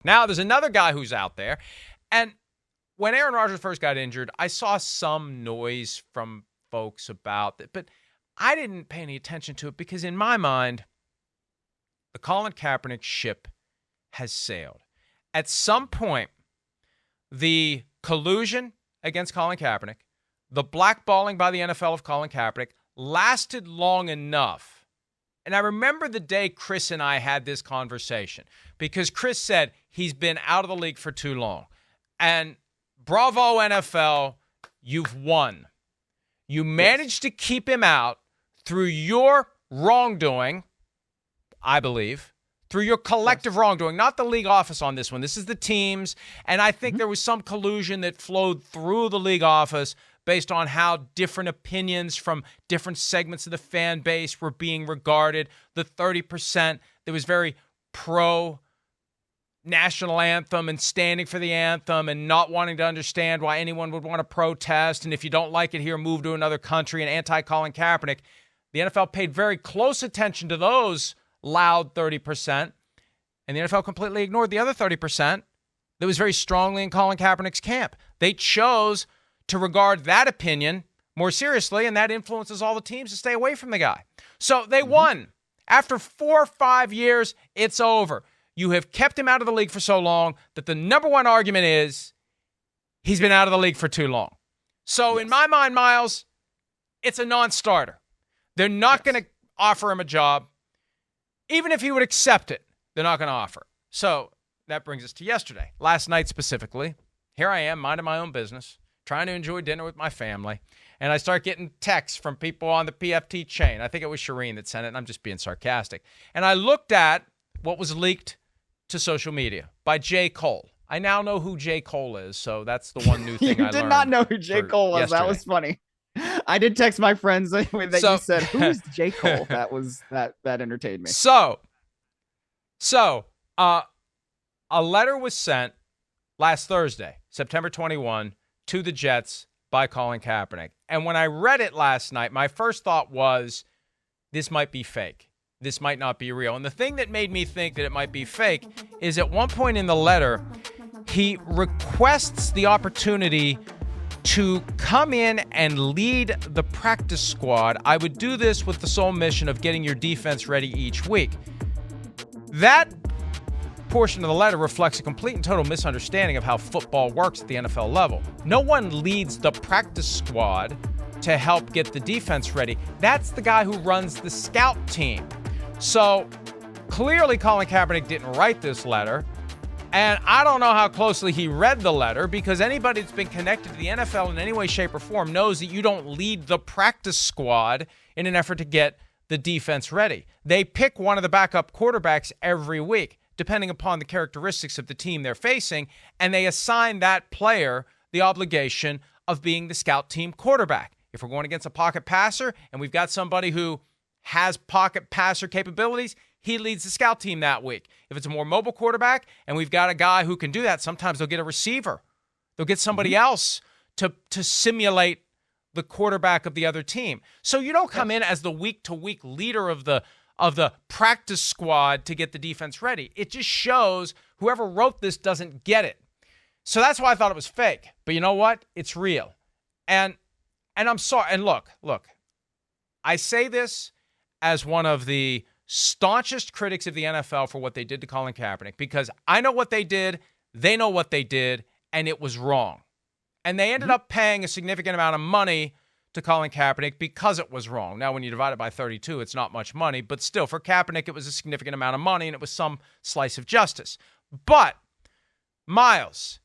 Now, there's another guy who's out there. And when Aaron Rodgers first got injured, I saw some noise from folks about it, but I didn't pay any attention to it because in my mind, the Colin Kaepernick ship has sailed. At some point, the collusion against Colin Kaepernick, the blackballing by the NFL of Colin Kaepernick lasted long enough. And I remember the day Chris and I had this conversation because Chris said he's been out of the league for too long. And bravo, NFL, you've won. You managed to keep him out through your wrongdoing, I believe, through your collective wrongdoing, not the league office on this one. This is the teams. And I think there was some collusion that flowed through the league office based on how different opinions from different segments of the fan base were being regarded. The 30% that was very pro-national anthem and standing for the anthem and not wanting to understand why anyone would want to protest. And if you don't like it here, move to another country, and anti-Colin Kaepernick. The NFL paid very close attention to those loud 30%, and the NFL completely ignored the other 30% that was very strongly in Colin Kaepernick's camp. They chose to regard that opinion more seriously, and that influences all the teams to stay away from the guy. So they won. After 4 or 5 years, it's over. You have kept him out of the league for so long that the number one argument is he's been out of the league for too long. So in my mind, Myles, it's a non-starter. They're not going to offer him a job. Even if he would accept it, they're not going to offer. So that brings us to yesterday. Last night specifically, here I am, minding my own business, trying to enjoy dinner with my family, and I start getting texts from people on the PFT chain. I think it was Shireen that sent it, and I'm just being sarcastic. And I looked at what was leaked to social media by J. Cole. I now know who J. Cole is, so that's the one new thing I learned. You did not know who J. Cole was. Yesterday. That was funny. I did text my friends that you said, who's J. Cole? That entertained me. So a letter was sent last Thursday, September 21, to the Jets by Colin Kaepernick. And when I read it last night, my first thought was, this might be fake. This might not be real. And the thing that made me think that it might be fake is at one point in the letter, he requests the opportunity to come in and lead the practice squad. I would do this with the sole mission of getting your defense ready each week. That portion of the letter reflects a complete and total misunderstanding of how football works at the NFL level. No one leads the practice squad to help get the defense ready. That's the guy who runs the scout team. So clearly Colin Kaepernick didn't write this letter. And I don't know how closely he read the letter, because anybody that's been connected to the NFL in any way, shape, or form knows that you don't lead the practice squad in an effort to get the defense ready. They pick one of the backup quarterbacks every week, depending upon the characteristics of the team they're facing, and they assign that player the obligation of being the scout team quarterback. If we're going against a pocket passer and we've got somebody who has pocket passer capabilities, he leads the scout team that week. If it's a more mobile quarterback and we've got a guy who can do that, sometimes they'll get a receiver. They'll get somebody else to simulate the quarterback of the other team. So you don't come in as the week-to-week leader of the practice squad to get the defense ready. It just shows whoever wrote this doesn't get it. So that's why I thought it was fake. But you know what? It's real. And I'm sorry. And look, I say this as one of the staunchest critics of the NFL for what they did to Colin Kaepernick, because I know what they did, they know what they did, and it was wrong. And they ended up paying a significant amount of money to Colin Kaepernick because it was wrong. Now, when you divide it by 32, it's not much money, but still, for Kaepernick, it was a significant amount of money, and it was some slice of justice. But, Myles,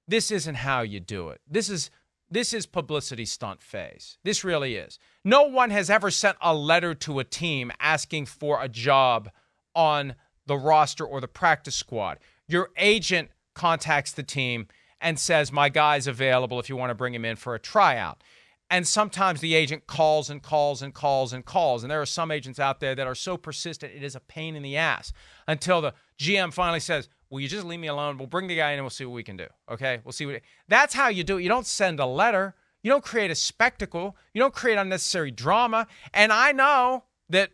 this isn't how you do it. This is publicity stunt phase. This really is. No one has ever sent a letter to a team asking for a job on the roster or the practice squad. Your agent contacts the team and says, my guy's available if you want to bring him in for a tryout. And sometimes the agent calls and calls and calls and calls. And there are some agents out there that are so persistent, it is a pain in the ass, until the GM finally says, will you just leave me alone? We'll bring the guy in and we'll see what we can do. Okay? We'll see that's how you do it. You don't send a letter. You don't create a spectacle. You don't create unnecessary drama. And I know that,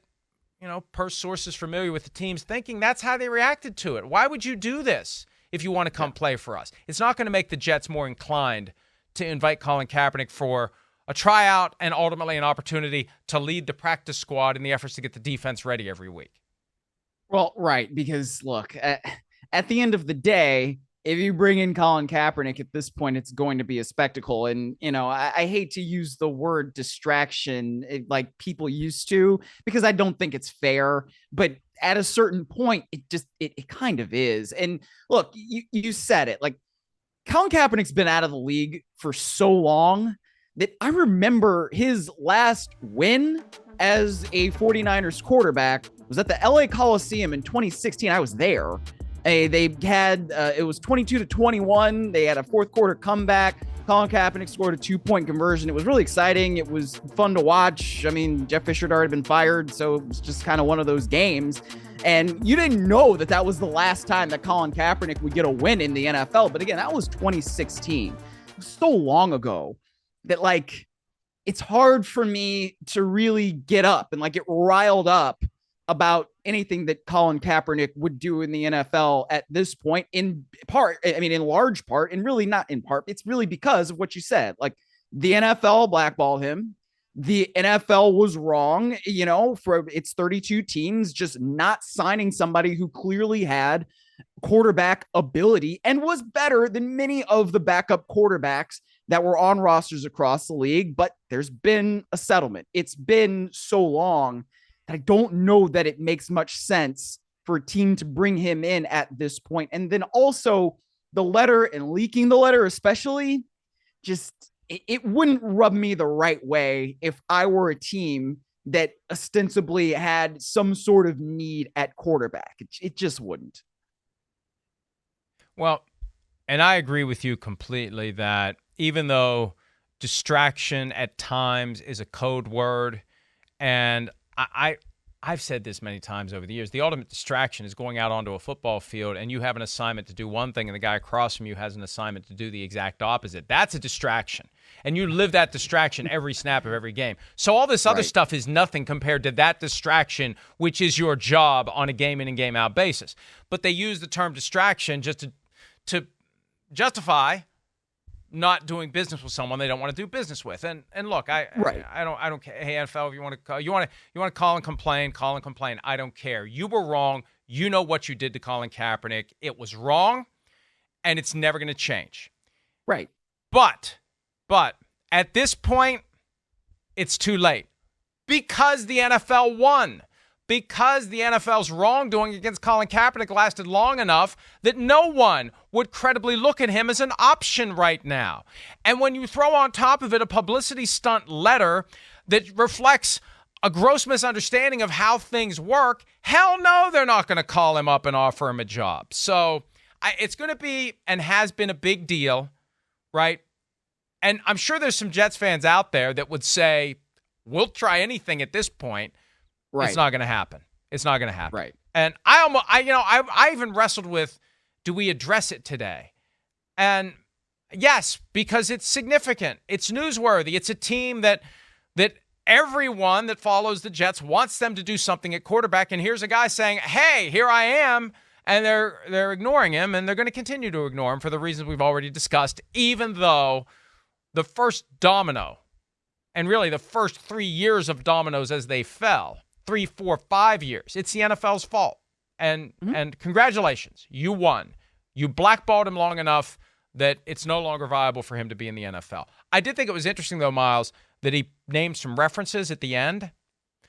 per sources familiar with the team's thinking, that's how they reacted to it. Why would you do this? if you want to come play for us. It's not going to make the Jets more inclined to invite Colin Kaepernick for a tryout and ultimately an opportunity to lead the practice squad in the efforts to get the defense ready every week. Well, right, because look, at the end of the day, if you bring in Colin Kaepernick at this point, it's going to be a spectacle. And, I hate to use the word distraction like people used to, because I don't think it's fair. But at a certain point, it kind of is. And look, you said it, like Colin Kaepernick's been out of the league for so long that I remember his last win as a 49ers quarterback was at the LA Coliseum in 2016. I was there. They had, it was 22-21. They had a fourth quarter comeback. Colin Kaepernick scored a 2-point conversion. It was really exciting. It was fun to watch. I mean, Jeff Fisher had already been fired, so it was just kind of one of those games. And you didn't know that was the last time that Colin Kaepernick would get a win in the NFL. But again, that was 2016. It was so long ago that, like, it's hard for me to really get up and, like, get riled up about anything that Colin Kaepernick would do in the NFL at this point, in large part, and really not in part. It's really because of what you said. Like, the NFL blackballed him. The NFL was wrong, for its 32 teams, just not signing somebody who clearly had quarterback ability and was better than many of the backup quarterbacks that were on rosters across the league. But there's been a settlement. It's been so long that I don't know that it makes much sense for a team to bring him in at this point. And then also the letter and leaking the letter, especially, just it wouldn't rub me the right way if I were a team that ostensibly had some sort of need at quarterback. It just wouldn't. Well, and I agree with you completely that even though distraction at times is a code word, and I've said this many times over the years, the ultimate distraction is going out onto a football field and you have an assignment to do one thing and the guy across from you has an assignment to do the exact opposite. That's a distraction. And you live that distraction every snap of every game. So all this other stuff is nothing compared to that distraction, which is your job on a game in and game out basis. But they use the term distraction just to justify not doing business with someone they don't want to do business with. And look, I don't care. Hey, NFL, if you want to call and complain, I don't care. You were wrong. You know what you did to Colin Kaepernick. It was wrong, and it's never going to change. Right. But at this point, it's too late because the NFL won. Because the NFL's wrongdoing against Colin Kaepernick lasted long enough that no one would credibly look at him as an option right now. And when you throw on top of it a publicity stunt letter that reflects a gross misunderstanding of how things work, hell no, they're not going to call him up and offer him a job. So it's going to be and has been a big deal, right? And I'm sure there's some Jets fans out there that would say, we'll try anything at this point. Right. It's not going to happen. It's not going to happen. Right. And I even wrestled with, do we address it today? And yes, because it's significant. It's newsworthy. It's a team that everyone that follows the Jets wants them to do something at quarterback. And here's a guy saying, hey, here I am. And they're ignoring him, and they're going to continue to ignore him for the reasons we've already discussed, even though the first domino, and really the first 3 years of dominoes as they fell, 3, 4, 5 years. It's the NFL's fault. And congratulations, you won. You blackballed him long enough that it's no longer viable for him to be in the NFL. I did think it was interesting, though, Myles, that he named some references at the end.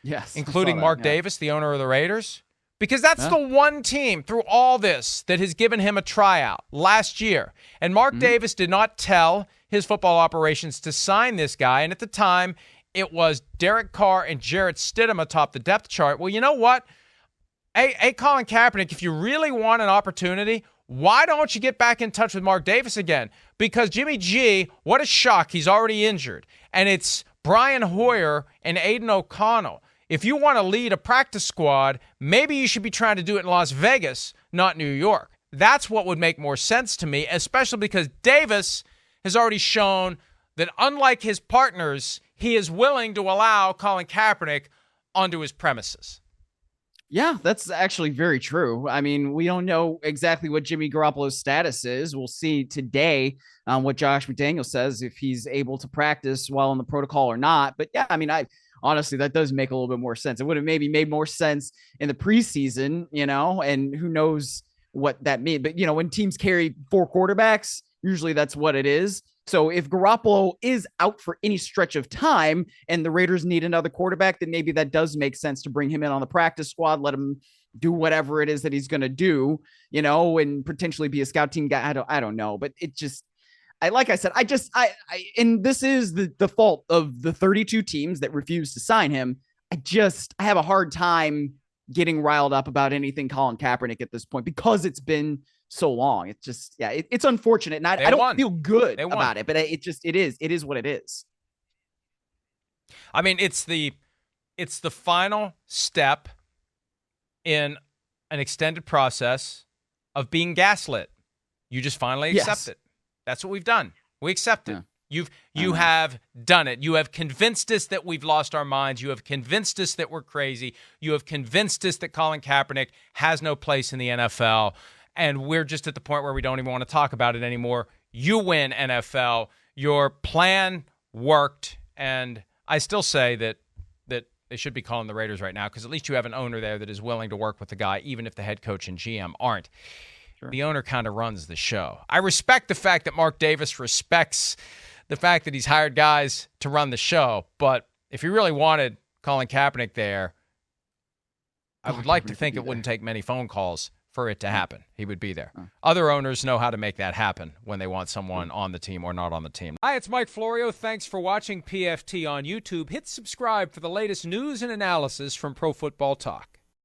Yes. Including Mark Davis, the owner of the Raiders. Because that's the one team through all this that has given him a tryout last year. And Mark Davis did not tell his football operations to sign this guy. And at the time, it was Derek Carr and Jarrett Stidham atop the depth chart. Well, you know what? Hey, Colin Kaepernick, if you really want an opportunity, why don't you get back in touch with Mark Davis again? Because Jimmy G, what a shock, he's already injured. And it's Brian Hoyer and Aiden O'Connell. If you want to lead a practice squad, maybe you should be trying to do it in Las Vegas, not New York. That's what would make more sense to me, especially because Davis has already shown that unlike his partners, he is willing to allow Colin Kaepernick onto his premises. Yeah, that's actually very true. I mean, we don't know exactly what Jimmy Garoppolo's status is. We'll see today what Josh McDaniel says, if he's able to practice while in the protocol or not. But yeah, I mean, I honestly, that does make a little bit more sense. It would have maybe made more sense in the preseason, and who knows what that means. But, when teams carry 4 quarterbacks, usually that's what it is. So if Garoppolo is out for any stretch of time and the Raiders need another quarterback, then maybe that does make sense to bring him in on the practice squad, let him do whatever it is that he's going to do, and potentially be a scout team guy. I don't know, but it just, like I said, and this is the fault of the 32 teams that refuse to sign him. I have a hard time getting riled up about anything Colin Kaepernick at this point because it's been so long. It's just, it's unfortunate. And I don't feel good about it, but it is what it is. I mean, it's the final step in an extended process of being gaslit. You just finally accept it. That's what we've done. We accept it. Yeah. You have done it. You have convinced us that we've lost our minds. You have convinced us that we're crazy. You have convinced us that Colin Kaepernick has no place in the NFL. And we're just at the point where we don't even want to talk about it anymore. You win, NFL. Your plan worked. And I still say that they should be calling the Raiders right now because at least you have an owner there that is willing to work with the guy, even if the head coach and GM aren't. Sure. The owner kind of runs the show. I respect the fact that Mark Davis respects the fact that he's hired guys to run the show. But if he really wanted Colin Kaepernick there, I would like to think it wouldn't take many phone calls for it to happen. He would be there. Other owners know how to make that happen when they want someone on the team or not on the team. Hi, it's Mike Florio. Thanks for watching PFT on YouTube. Hit subscribe for the latest news and analysis from Pro Football Talk.